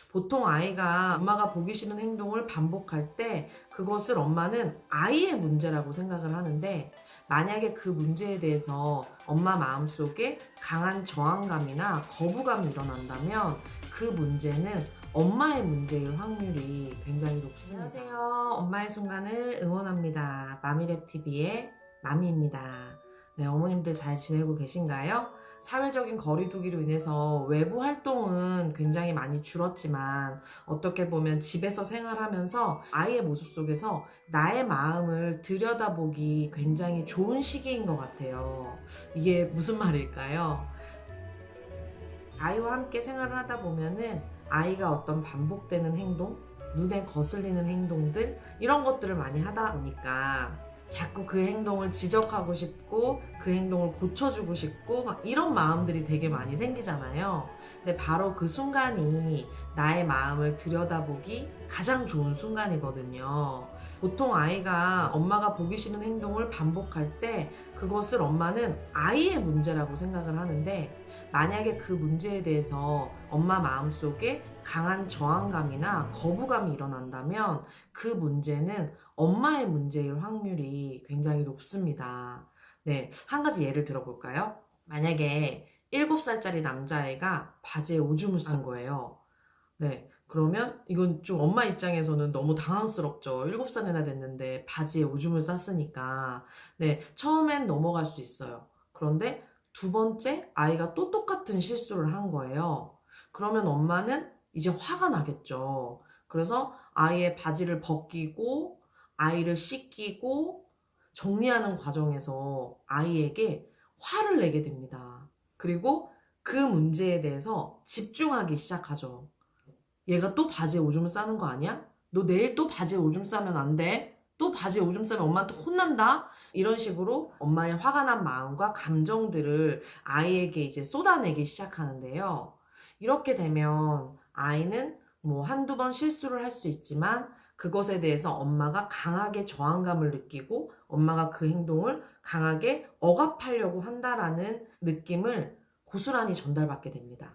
보통 아이가 엄마가 보기 싫은 행동을 반복할 때 그것을 엄마는 아이의 문제라고 생각을 하는데, 만약에 그 문제에 대해서 엄마 마음속에 강한 저항감이나 거부감이 일어난다면 그 문제는 엄마의 문제일 확률이 굉장히 높습니다. 안녕하세요. 엄마의 순간을 응원합니다. 마미랩TV의 마미입니다. 네, 어머님들 잘 지내고 계신가요? 사회적인 거리두기로 인해서 외부 활동은 굉장히 많이 줄었지만, 어떻게 보면 집에서 생활하면서 아이의 모습 속에서 나의 마음을 들여다보기 굉장히 좋은 시기인 것 같아요. 이게 무슨 말일까요? 아이와 함께 생활을 하다 보면은 아이가 어떤 반복되는 행동, 눈에 거슬리는 행동들, 이런 것들을 많이 하다 보니까 자꾸 그 행동을 지적하고 싶고 그 행동을 고쳐주고 싶고 막 이런 마음들이 되게 많이 생기잖아요. 근데 바로 그 순간이 나의 마음을 들여다보기 가장 좋은 순간이거든요. 보통 아이가 엄마가 보기 싫은 행동을 반복할 때 그것을 엄마는 아이의 문제라고 생각을 하는데, 만약에 그 문제에 대해서 엄마 마음속에 강한 저항감이나 거부감이 일어난다면 그 문제는 엄마의 문제일 확률이 굉장히 높습니다. 네, 한 가지 예를 들어볼까요? 만약에 7살짜리 남자애가 바지에 오줌을 싼 거예요. 네, 그러면 이건 좀 엄마 입장에서는 너무 당황스럽죠. 7살이나 됐는데 바지에 오줌을 쌌으니까. 네, 처음엔 넘어갈 수 있어요. 그런데 두 번째 아이가 또 똑같은 실수를 한 거예요. 그러면 엄마는 이제 화가 나겠죠. 그래서 아이의 바지를 벗기고 아이를 씻기고 정리하는 과정에서 아이에게 화를 내게 됩니다. 그리고 그 문제에 대해서 집중하기 시작하죠. 얘가 또 바지에 오줌을 싸는 거 아니야? 너 내일 또 바지에 오줌 싸면 안 돼? 또 바지에 오줌 싸면 엄마한테 혼난다? 이런 식으로 엄마의 화가 난 마음과 감정들을 아이에게 이제 쏟아내기 시작하는데요. 이렇게 되면 아이는 뭐 한두 번 실수를 할 수 있지만 그것에 대해서 엄마가 강하게 저항감을 느끼고 엄마가 그 행동을 강하게 억압하려고 한다라는 느낌을 고스란히 전달받게 됩니다.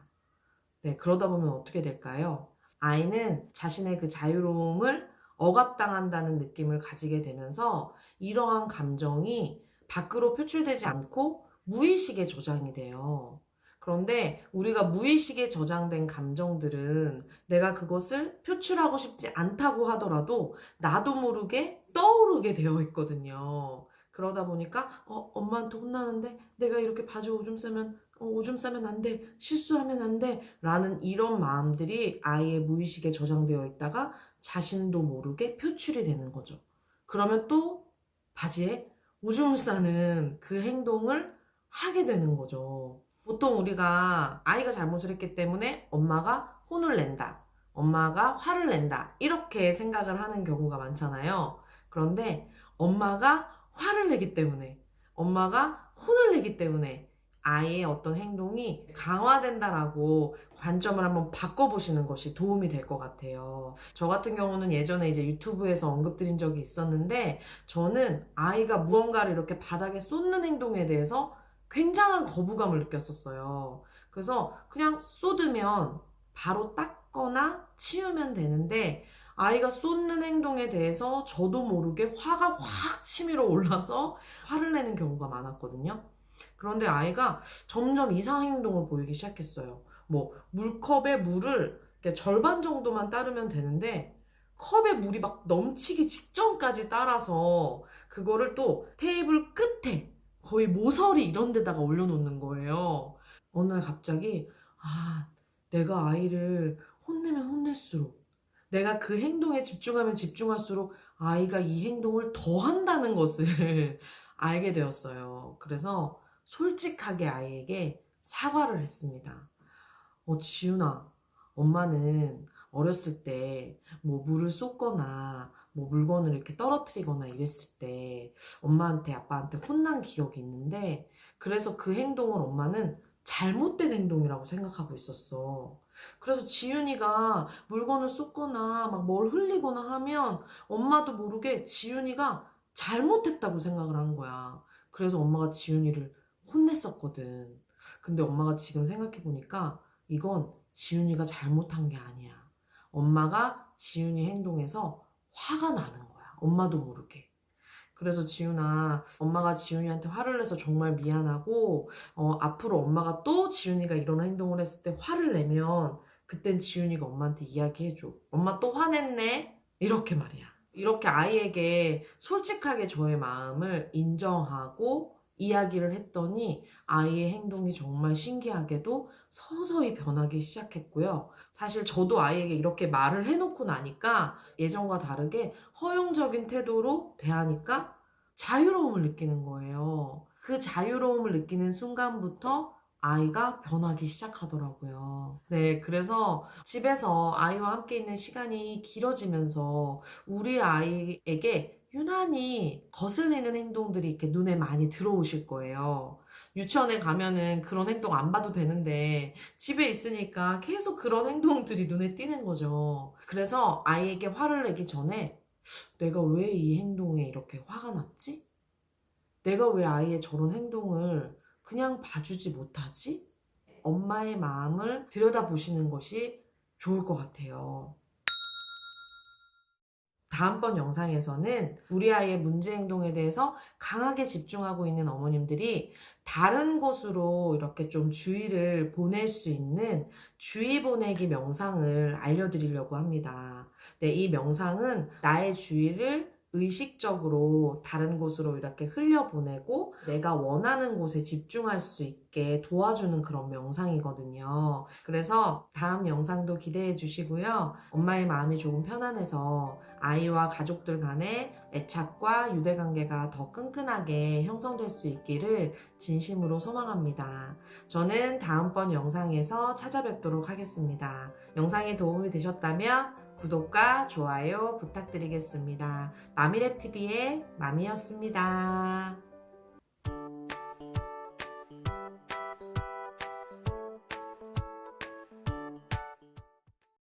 네, 그러다 보면 어떻게 될까요? 아이는 자신의 그 자유로움을 억압당한다는 느낌을 가지게 되면서 이러한 감정이 밖으로 표출되지 않고 무의식에 저장이 돼요. 그런데 우리가 무의식에 저장된 감정들은 내가 그것을 표출하고 싶지 않다고 하더라도 나도 모르게 떠오르게 되어 있거든요. 그러다 보니까 엄마한테 혼나는데 내가 이렇게 바지 오줌 싸면 안 돼. 실수하면 안 돼. 라는 이런 마음들이 아이의 무의식에 저장되어 있다가 자신도 모르게 표출이 되는 거죠. 그러면 또 바지에 오줌을 싸는 그 행동을 하게 되는 거죠. 보통 우리가 아이가 잘못을 했기 때문에 엄마가 혼을 낸다, 엄마가 화를 낸다, 이렇게 생각을 하는 경우가 많잖아요. 그런데 엄마가 화를 내기 때문에, 엄마가 혼을 내기 때문에 아이의 어떤 행동이 강화된다라고 관점을 한번 바꿔보시는 것이 도움이 될 것 같아요. 저 같은 경우는 예전에 이제 유튜브에서 언급드린 적이 있었는데, 저는 아이가 무언가를 이렇게 바닥에 쏟는 행동에 대해서 굉장한 거부감을 느꼈었어요. 그래서 그냥 쏟으면 바로 닦거나 치우면 되는데, 아이가 쏟는 행동에 대해서 저도 모르게 화가 확 치밀어 올라서 화를 내는 경우가 많았거든요. 그런데 아이가 점점 이상 행동을 보이기 시작했어요. 뭐 물컵에 물을 이렇게 절반 정도만 따르면 되는데 컵에 물이 막 넘치기 직전까지 따라서 그거를 또 테이블 끝에 거의 모서리 이런 데다가 올려놓는 거예요. 어느 날 갑자기 내가 아이를 혼내면 혼낼수록, 내가 그 행동에 집중하면 집중할수록 아이가 이 행동을 더 한다는 것을 알게 되었어요. 그래서 솔직하게 아이에게 사과를 했습니다. 지윤아, 엄마는 어렸을 때 뭐 물을 쏟거나 뭐 물건을 이렇게 떨어뜨리거나 이랬을 때 엄마한테 아빠한테 혼난 기억이 있는데, 그래서 그 행동을 엄마는 잘못된 행동이라고 생각하고 있었어. 그래서 지윤이가 물건을 쏟거나 막 뭘 흘리거나 하면 엄마도 모르게 지윤이가 잘못했다고 생각을 한 거야. 그래서 엄마가 지윤이를 혼냈었거든. 근데 엄마가 지금 생각해보니까 이건 지윤이가 잘못한 게 아니야. 엄마가 지윤이 행동에서 화가 나는 거야. 엄마도 모르게. 그래서 지윤아, 엄마가 지윤이한테 화를 내서 정말 미안하고 앞으로 엄마가 또 지윤이가 이런 행동을 했을 때 화를 내면 그땐 지윤이가 엄마한테 이야기해줘. 엄마 또 화냈네? 이렇게 말이야. 이렇게 아이에게 솔직하게 저의 마음을 인정하고 이야기를 했더니 아이의 행동이 정말 신기하게도 서서히 변하기 시작했고요. 사실 저도 아이에게 이렇게 말을 해놓고 나니까 예전과 다르게 허용적인 태도로 대하니까 자유로움을 느끼는 거예요. 그 자유로움을 느끼는 순간부터 아이가 변하기 시작하더라고요. 네, 그래서 집에서 아이와 함께 있는 시간이 길어지면서 우리 아이에게 유난히 거슬리는 행동들이 이렇게 눈에 많이 들어오실 거예요. 유치원에 가면은 그런 행동 안 봐도 되는데 집에 있으니까 계속 그런 행동들이 눈에 띄는 거죠. 그래서 아이에게 화를 내기 전에 내가 왜 이 행동에 이렇게 화가 났지? 내가 왜 아이의 저런 행동을 그냥 봐주지 못하지? 엄마의 마음을 들여다보시는 것이 좋을 것 같아요. 다음번 영상에서는 우리 아이의 문제 행동에 대해서 강하게 집중하고 있는 어머님들이 다른 곳으로 이렇게 좀 주의를 보낼 수 있는 주의 보내기 명상을 알려드리려고 합니다. 네, 이 명상은 나의 주의를 의식적으로 다른 곳으로 이렇게 흘려보내고 내가 원하는 곳에 집중할 수 있게 도와주는 그런 명상이거든요. 그래서 다음 영상도 기대해 주시고요. 엄마의 마음이 조금 편안해서 아이와 가족들 간의 애착과 유대관계가 더 끈끈하게 형성될 수 있기를 진심으로 소망합니다. 저는 다음번 영상에서 찾아뵙도록 하겠습니다. 영상이 도움이 되셨다면 구독과 좋아요 부탁드리겠습니다. 마미랩TV의 마미였습니다.